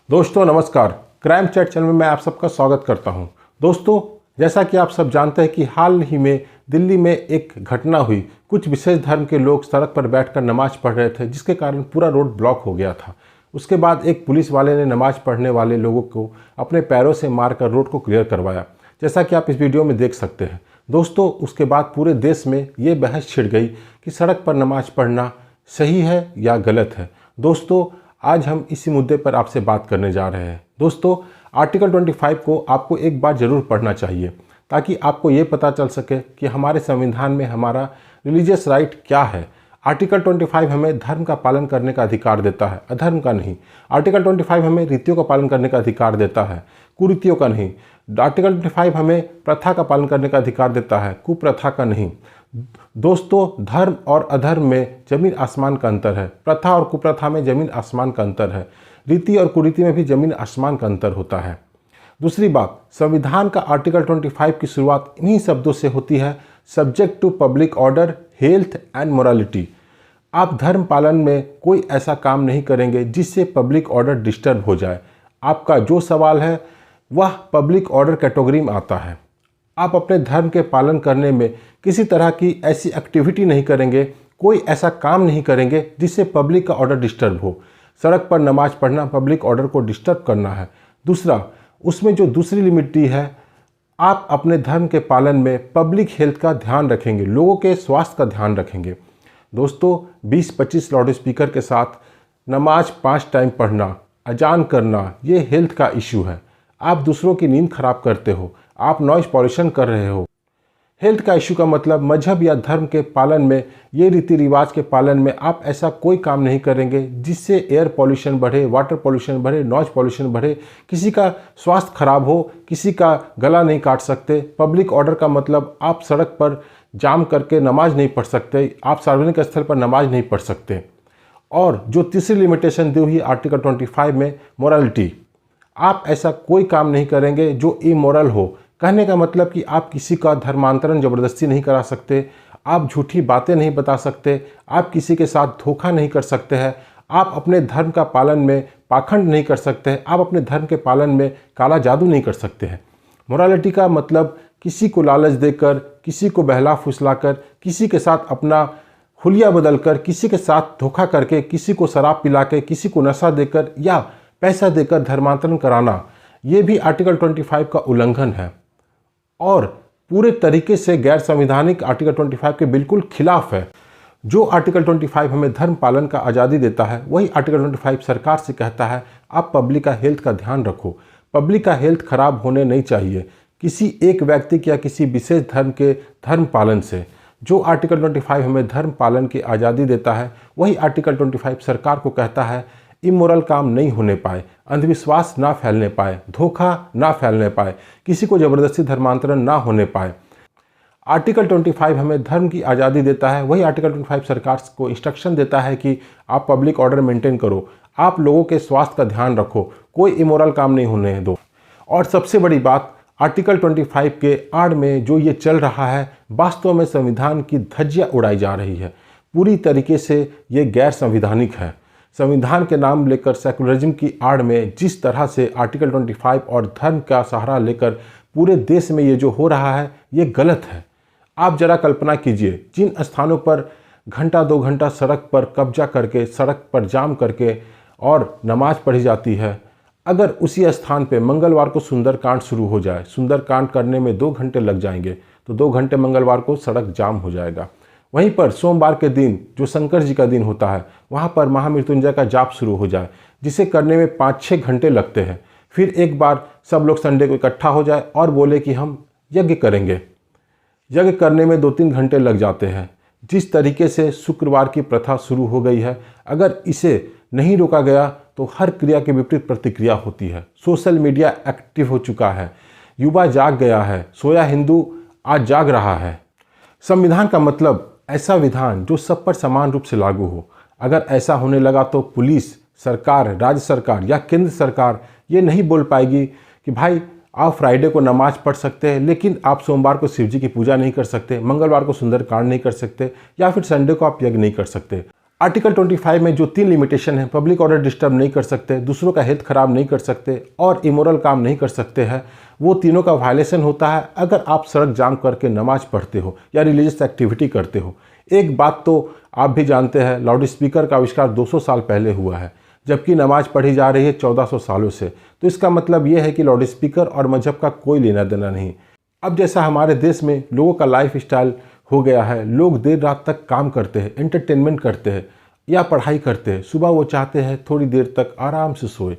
दोस्तों नमस्कार, crime chat channel में मैं आप सबका स्वागत करता हूं। दोस्तों, जैसा कि आप सब जानते हैं कि हाल ही में दिल्ली में एक घटना हुई। कुछ विशेष धर्म के लोग सड़क पर बैठकर नमाज पढ़ रहे थे, जिसके कारण पूरा रोड ब्लॉक हो गया था। उसके बाद एक पुलिस वाले ने नमाज पढ़ने वाले लोगों को अपने पैरों से मारकर रोड को क्लियर करवाया, जैसा कि आप इस वीडियो में देख सकते हैं। दोस्तों, उसके बाद पूरे देश में ये बहस छिड़ गई कि सड़क पर नमाज पढ़ना सही है या गलत है। दोस्तों, आज हम इसी मुद्दे पर आपसे बात करने जा रहे हैं। दोस्तों, आर्टिकल 25 को आपको एक बार ज़रूर पढ़ना चाहिए, ताकि आपको ये पता चल सके कि हमारे संविधान में हमारा रिलीजियस राइट क्या है। आर्टिकल 25 हमें धर्म का पालन करने का अधिकार देता है, अधर्म का नहीं। आर्टिकल 25 हमें रीतियों का पालन करने का अधिकार देता है, कुरीतियों का नहीं। आर्टिकल 25 हमें प्रथा का पालन करने का अधिकार देता है, कुप्रथा का नहीं। दोस्तों, धर्म और अधर्म में जमीन आसमान का अंतर है। प्रथा और कुप्रथा में जमीन आसमान का अंतर है। रीति और कुरीति में भी जमीन आसमान का अंतर होता है। दूसरी बात, संविधान का आर्टिकल 25 की शुरुआत इन्हीं शब्दों से होती है, subject to public order, health and morality. आप धर्म पालन में कोई ऐसा काम नहीं करेंगे जिससे पब्लिक ऑर्डर डिस्टर्ब हो जाए। आपका जो सवाल है वह पब्लिक ऑर्डर कैटेगरी में आता है। आप अपने धर्म के पालन करने में किसी तरह की ऐसी एक्टिविटी नहीं करेंगे, कोई ऐसा काम नहीं करेंगे जिससे पब्लिक का ऑर्डर डिस्टर्ब हो। सड़क पर नमाज पढ़ना पब्लिक ऑर्डर को डिस्टर्ब करना है। दूसरा, उसमें जो दूसरी लिमिट दी है, आप अपने धर्म के पालन में पब्लिक हेल्थ का ध्यान रखेंगे, लोगों के स्वास्थ्य का ध्यान रखेंगे। दोस्तों, 20-25 लाउड स्पीकर के साथ नमाज 5 टाइम पढ़ना, अजान करना, ये हेल्थ का इशू है। आप दूसरों की नींद खराब करते हो, आप नॉइज पॉल्यूशन कर रहे हो। हेल्थ का इशू का मतलब मजहब या धर्म के पालन में, ये रीति रिवाज के पालन में आप ऐसा कोई काम नहीं करेंगे जिससे एयर पॉल्यूशन बढ़े, वाटर पॉल्यूशन बढ़े, नॉइज पॉल्यूशन बढ़े, किसी का स्वास्थ्य खराब हो, किसी का गला नहीं काट सकते। पब्लिक ऑर्डर का मतलब आप सड़क पर जाम करके नमाज नहीं पढ़ सकते, आप सार्वजनिक स्थल पर नमाज नहीं पढ़ सकते। और जो तीसरी लिमिटेशन दी हुई आर्टिकल 25 में, मोरालिटी, आप ऐसा कोई काम नहीं करेंगे जो इमोरल हो। कहने का मतलब कि आप किसी का धर्मांतरण ज़बरदस्ती नहीं करा सकते, आप झूठी बातें नहीं बता सकते, आप किसी के साथ धोखा नहीं कर सकते हैं, आप अपने धर्म का पालन में पाखंड नहीं कर सकते हैं, आप अपने धर्म के पालन में काला जादू नहीं कर सकते हैं। मोरालिटी का मतलब किसी को लालच देकर, किसी को बहला फुसलाकर, किसी के साथ अपना हुलिया बदलकर, किसी के साथ धोखा करके, किसी को शराब पिला के, किसी को नशा देकर या पैसा देकर धर्मांतरण कराना, ये भी आर्टिकल 25 का उल्लंघन है और पूरे तरीके से गैर संवैधानिक आर्टिकल 25 के बिल्कुल खिलाफ है। जो आर्टिकल 25 हमें धर्म पालन का आज़ादी देता है, वही आर्टिकल 25 सरकार से कहता है आप पब्लिक का हेल्थ का ध्यान रखो। पब्लिक का हेल्थ खराब होने नहीं चाहिए किसी एक व्यक्ति या किसी विशेष धर्म के धर्म पालन से। जो आर्टिकल 25 हमें धर्म पालन की आज़ादी देता है, वही आर्टिकल 25 सरकार को कहता है इमोरल काम नहीं होने पाए, अंधविश्वास ना फैलने पाए, धोखा ना फैलने पाए, किसी को ज़बरदस्ती धर्मांतरण ना होने पाए। आर्टिकल 25 हमें धर्म की आज़ादी देता है, वही आर्टिकल 25 सरकार को इंस्ट्रक्शन देता है कि आप पब्लिक ऑर्डर मेंटेन करो, आप लोगों के स्वास्थ्य का ध्यान रखो, कोई इमोरल काम नहीं होने दो। और सबसे बड़ी बात, आर्टिकल 25 के आड़ में जो ये चल रहा है, वास्तव में संविधान की धज्जियाँ उड़ाई जा रही है। पूरी तरीके से ये गैर संविधानिक है। संविधान के नाम लेकर सेकुलरिज्म की आड़ में जिस तरह से आर्टिकल 25 और धर्म का सहारा लेकर पूरे देश में ये जो हो रहा है, ये गलत है। आप जरा कल्पना कीजिए, जिन स्थानों पर घंटा 2 घंटा सड़क पर कब्जा करके, सड़क पर जाम करके और नमाज पढ़ी जाती है, अगर उसी स्थान पे मंगलवार को सुंदरकांड शुरू हो जाए, सुंदरकांड करने में 2 घंटे लग जाएंगे, तो 2 घंटे मंगलवार को सड़क जाम हो जाएगा। वहीं पर सोमवार के दिन जो शंकर जी का दिन होता है, वहाँ पर महामृत्युंजय का जाप शुरू हो जाए, जिसे करने में 5-6 घंटे लगते हैं। फिर एक बार सब लोग संडे को इकट्ठा हो जाए और बोले कि हम यज्ञ करेंगे, यज्ञ करने में 2-3 घंटे लग जाते हैं। जिस तरीके से शुक्रवार की प्रथा शुरू हो गई है, अगर इसे नहीं रोका गया तो हर क्रिया के विपरीत प्रतिक्रिया होती है। सोशल मीडिया एक्टिव हो चुका है, युवा जाग गया है, सोया हिंदू आज जाग रहा है। संविधान का मतलब ऐसा विधान जो सब पर समान रूप से लागू हो। अगर ऐसा होने लगा तो पुलिस, सरकार, राज्य सरकार या केंद्र सरकार ये नहीं बोल पाएगी कि भाई आप फ्राइडे को नमाज पढ़ सकते हैं, लेकिन आप सोमवार को शिव जी की पूजा नहीं कर सकते, मंगलवार को सुंदरकांड नहीं कर सकते, या फिर संडे को आप यज्ञ नहीं कर सकते। आर्टिकल 25 में जो 3 लिमिटेशन है, पब्लिक ऑर्डर डिस्टर्ब नहीं कर सकते, दूसरों का हेल्थ खराब नहीं कर सकते और इमोरल काम नहीं कर सकते हैं, वो तीनों का वायलेशन होता है अगर आप सड़क जाम करके नमाज पढ़ते हो या रिलीजियस एक्टिविटी करते हो। एक बात तो आप भी जानते हैं, लाउड स्पीकर का आविष्कार 200 साल पहले हुआ है, जबकि नमाज पढ़ी जा रही है 1400 सालों से। तो इसका मतलब ये है कि लाउड स्पीकर और मजहब का कोई लेना देना नहीं। अब जैसा हमारे देश में लोगों का लाइफ स्टाइल हो गया है, लोग देर रात तक काम करते हैं, एंटरटेनमेंट करते हैं या पढ़ाई करते हैं, सुबह वो चाहते हैं थोड़ी देर तक आराम से सोए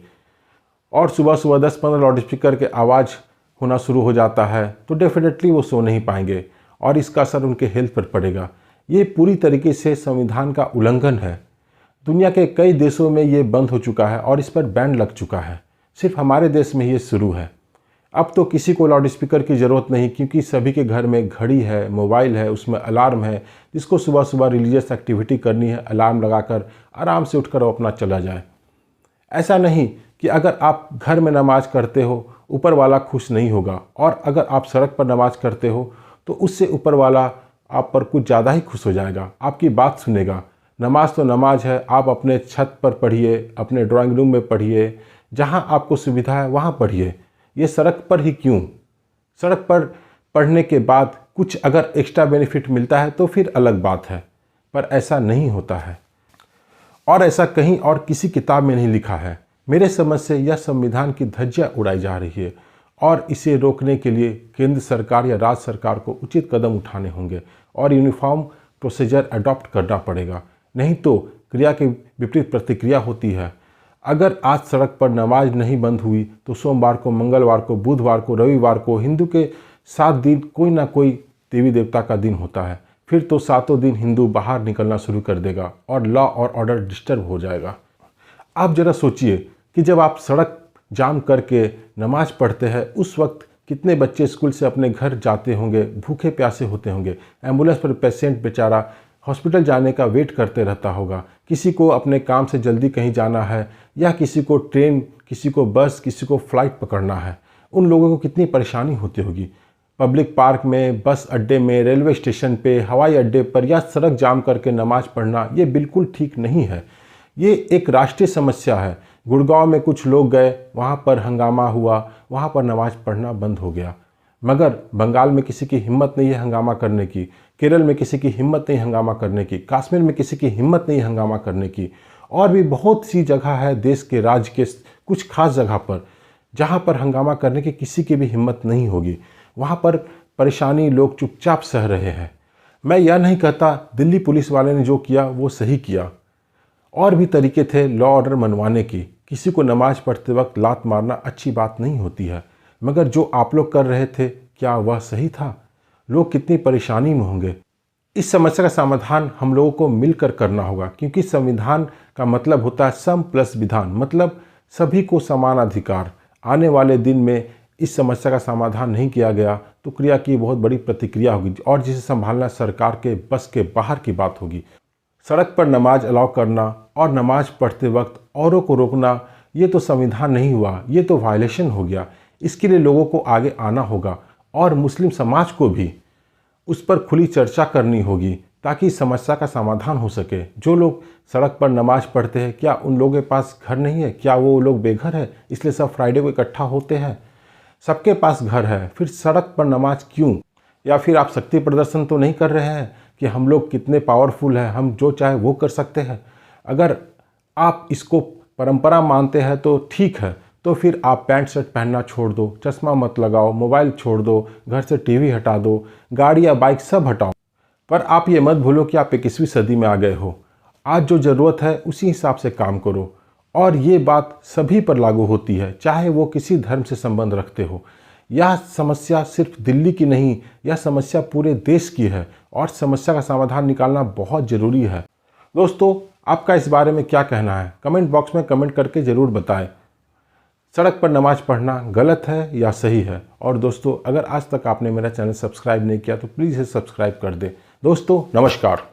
और सुबह सुबह 10-15 लाउड स्पीकर के आवाज़ होना शुरू हो जाता है तो डेफिनेटली वो सो नहीं पाएंगे और इसका असर उनके हेल्थ पर पड़ेगा। ये पूरी तरीके से संविधान का उल्लंघन है। दुनिया के कई देशों में ये बंद हो चुका है और इस पर बैन लग चुका है, सिर्फ हमारे देश में ये शुरू है। अब तो किसी को लाउड स्पीकर की ज़रूरत नहीं, क्योंकि सभी के घर में घड़ी है, मोबाइल है, उसमें अलार्म है, जिसको सुबह सुबह रिलीजियस एक्टिविटी करनी है अलार्म लगाकर आराम से उठकर वो अपना चला जाए। ऐसा नहीं कि अगर आप घर में नमाज करते हो ऊपर वाला खुश नहीं होगा और अगर आप सड़क पर नमाज करते हो तो उससे ऊपर वाला आप पर कुछ ज़्यादा ही खुश हो जाएगा, आपकी बात सुनेगा। नमाज तो नमाज है, आप अपने छत पर पढ़िए, अपने ड्राइंग रूम में पढ़िए, जहाँ आपको सुविधा है वहाँ पढ़िए। ये सड़क पर ही क्यों? सड़क पर पढ़ने के बाद कुछ अगर एक्स्ट्रा बेनिफिट मिलता है तो फिर अलग बात है, पर ऐसा नहीं होता है और ऐसा कहीं और किसी किताब में नहीं लिखा है। मेरे समझ से यह संविधान की धज्जियां उड़ाई जा रही है और इसे रोकने के लिए केंद्र सरकार या राज्य सरकार को उचित कदम उठाने होंगे और यूनिफॉर्म प्रोसीजर अडॉप्ट करना पड़ेगा, नहीं तो क्रिया के विपरीत प्रतिक्रिया होती है। अगर आज सड़क पर नमाज नहीं बंद हुई तो सोमवार को, मंगलवार को, बुधवार को, रविवार को हिंदू के 7 दिन कोई ना कोई देवी देवता का दिन होता है, फिर तो 7 दिन हिंदू बाहर निकलना शुरू कर देगा और लॉ और ऑर्डर डिस्टर्ब हो जाएगा। आप जरा सोचिए कि जब आप सड़क जाम करके नमाज पढ़ते हैं उस वक्त कितने बच्चे स्कूल से अपने घर जाते होंगे, भूखे प्यासे होते होंगे, एम्बुलेंस पर पेशेंट बेचारा हॉस्पिटल जाने का वेट करते रहता होगा, किसी को अपने काम से जल्दी कहीं जाना है या किसी को ट्रेन, किसी को बस, किसी को फ्लाइट पकड़ना है। उन लोगों को कितनी परेशानी होती होगी। पब्लिक पार्क में, बस अड्डे में, रेलवे स्टेशन पे, हवाई अड्डे पर या सड़क जाम करके नमाज पढ़ना ये बिल्कुल ठीक नहीं है। ये एक राष्ट्रीय समस्या है। गुड़गांव में कुछ लोग गए, वहाँ पर हंगामा हुआ, वहाँ पर नमाज पढ़ना बंद हो गया, मगर बंगाल में किसी की हिम्मत नहीं है हंगामा करने की, केरल में किसी की हिम्मत नहीं हंगामा करने की, कश्मीर में किसी की हिम्मत नहीं हंगामा करने की, और भी बहुत सी जगह है देश के राज्य के कुछ खास जगह पर जहाँ पर हंगामा करने की किसी की भी हिम्मत नहीं होगी। वहाँ पर परेशानी लोग चुपचाप सह रहे हैं। मैं यह नहीं कहता दिल्ली पुलिस वाले ने जो किया वो सही किया, और भी तरीके थे लॉ ऑर्डर मनवाने की। किसी को नमाज पढ़ते वक्त लात मारना अच्छी बात नहीं होती है, मगर जो आप लोग कर रहे थे क्या वह सही था? लोग कितनी परेशानी में होंगे। इस समस्या का समाधान हम लोगों को मिलकर करना होगा, क्योंकि संविधान का मतलब होता है सम प्लस विधान, मतलब सभी को समान अधिकार। आने वाले दिन में इस समस्या का समाधान नहीं किया गया तो क्रिया की बहुत बड़ी प्रतिक्रिया होगी और जिसे संभालना सरकार के बस के बाहर की बात होगी। सड़क पर नमाज अलाउ करना और नमाज पढ़ते वक्त औरों को रोकना ये तो संविधान नहीं हुआ, ये तो वायलेशन हो गया। इसके लिए लोगों को आगे आना होगा और मुस्लिम समाज को भी उस पर खुली चर्चा करनी होगी ताकि समस्या का समाधान हो सके। जो लोग सड़क पर नमाज पढ़ते हैं क्या उन लोगों के पास घर नहीं है? क्या वो लोग बेघर है इसलिए सब फ्राइडे को इकट्ठा होते हैं? सबके पास घर है, फिर सड़क पर नमाज क्यों? या फिर आप शक्ति प्रदर्शन तो नहीं कर रहे हैं कि हम लोग कितने पावरफुल हैं, हम जो चाहे वो कर सकते हैं? अगर आप इसको परंपरा मानते हैं तो ठीक है, तो फिर आप पैंट शर्ट पहनना छोड़ दो, चश्मा मत लगाओ, मोबाइल छोड़ दो, घर से टीवी हटा दो, गाड़ी या बाइक सब हटाओ। पर आप ये मत भूलो कि आप 21वीं सदी में आ गए हो। आज जो ज़रूरत है उसी हिसाब से काम करो, और ये बात सभी पर लागू होती है, चाहे वो किसी धर्म से संबंध रखते हो। यह समस्या सिर्फ दिल्ली की नहीं, यह समस्या पूरे देश की है और समस्या का समाधान निकालना बहुत ज़रूरी है। दोस्तों, आपका इस बारे में क्या कहना है? कमेंट बॉक्स में कमेंट करके ज़रूर बताएं। सड़क पर नमाज पढ़ना गलत है या सही है? और दोस्तों, अगर आज तक आपने मेरा चैनल सब्सक्राइब नहीं किया तो प्लीज़ इसे सब्सक्राइब कर दें। दोस्तों, नमस्कार।